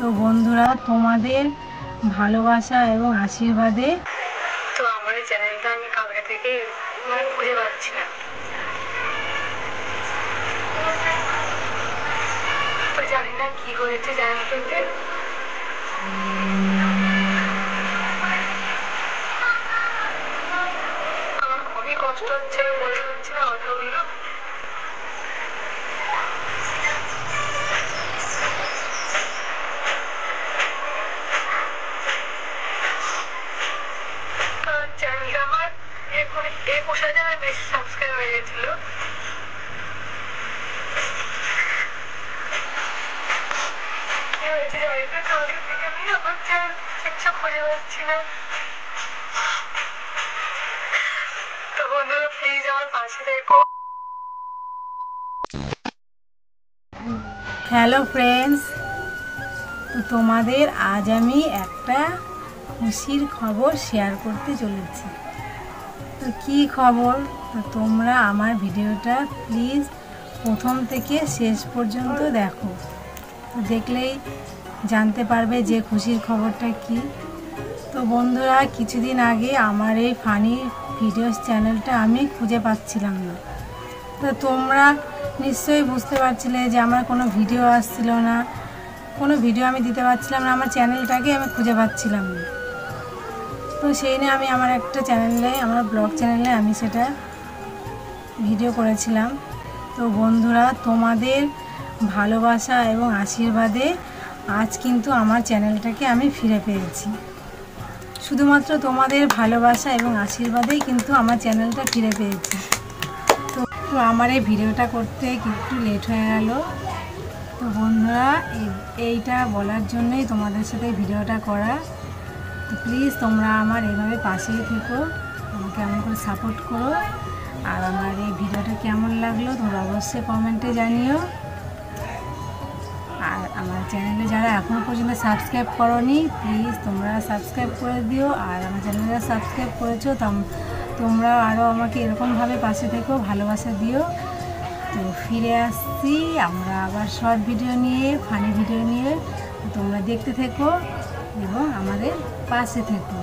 তো বন্ধুরা, তোমাদের ভালোবাসা এবং আশীর্বাদে তো আমার এই চ্যানেলটা আমি কালকে থেকে খুঁজে পাচ্ছি না। তো জানি না কি হয়েছে চ্যানেলটাতে। আমার খুবই কষ্ট হচ্ছে, বলতে পারছি না কথাগুলো। চ্যানেলটা আমার 21,000-এর বেশি সাবস্ক্রাইব হয়ে গেছিল। কি হয়েছে জানি না, কালকে থেকে আমি আমার চ্যানেল কিছু খুঁজে পাচ্ছি না। তো বন্ধুরা, প্লিজ আমার পাশে দেখো। হ্যালো ফ্রেন্ডস, তো তোমাদের আজ আমি একটা খুশির খবর শেয়ার করতে চলেছি। তো কী খবর? তো তোমরা আমার ভিডিওটা প্লিজ প্রথম থেকে শেষ পর্যন্ত দেখো, তো দেখলেই জানতে পারবে যে খুশির খবরটা কি। তো বন্ধুরা, কিছুদিন আগে আমার এই ফানি ভিডিওস চ্যানেলটা আমি খুঁজে পাচ্ছিলাম না। তো তোমরা নিশ্চয়ই বুঝতে পারছিলে যে আমার কোনো ভিডিও আসছিল না, কোনো ভিডিও আমি দিতে পারছিলাম না, আমার চ্যানেলটাকে আমি খুঁজে পাচ্ছিলাম না। তো সেই নিয়ে আমি আমার একটা চ্যানেলে, আমার ব্লগ চ্যানেলে আমি সেটা ভিডিও করেছিলাম। তো বন্ধুরা, তোমাদের ভালোবাসা এবং আশীর্বাদে আজ কিন্তু আমার চ্যানেলটাকে আমি ফিরে পেয়েছি। শুধুমাত্র তোমাদের ভালোবাসা এবং আশীর্বাদেই কিন্তু আমার চ্যানেলটা ফিরে পেয়েছি। তো আমার এই ভিডিওটা করতে একটু লেট হয়ে গেল। তো বন্ধুরা, এইটা বলার জন্যই তোমাদের সাথে ভিডিওটা করা। তো প্লিজ তোমরা আমার এইভাবে পাশেই থেকো, আমাকে এমন করে সাপোর্ট করো। আর আমার এই ভিডিওটা কেমন লাগলো তোমরা অবশ্যই কমেন্টে জানিও। আর আমার চ্যানেলে যারা এখনও পর্যন্ত সাবস্ক্রাইব করোনি, প্লিজ তোমরা সাবস্ক্রাইব করে দিও। আর আমার চ্যানেলে যারা সাবস্ক্রাইব করেছো তোমরা আরও আমাকে এরকমভাবে পাশে থেকো, ভালোবাসা দিও। তো ফিরে আসছি আমরা আবার শর্ট ভিডিও নিয়ে, ফানি ভিডিও নিয়ে। তোমরা দেখতে থেকো এবং আমাদের পাশে থেকো।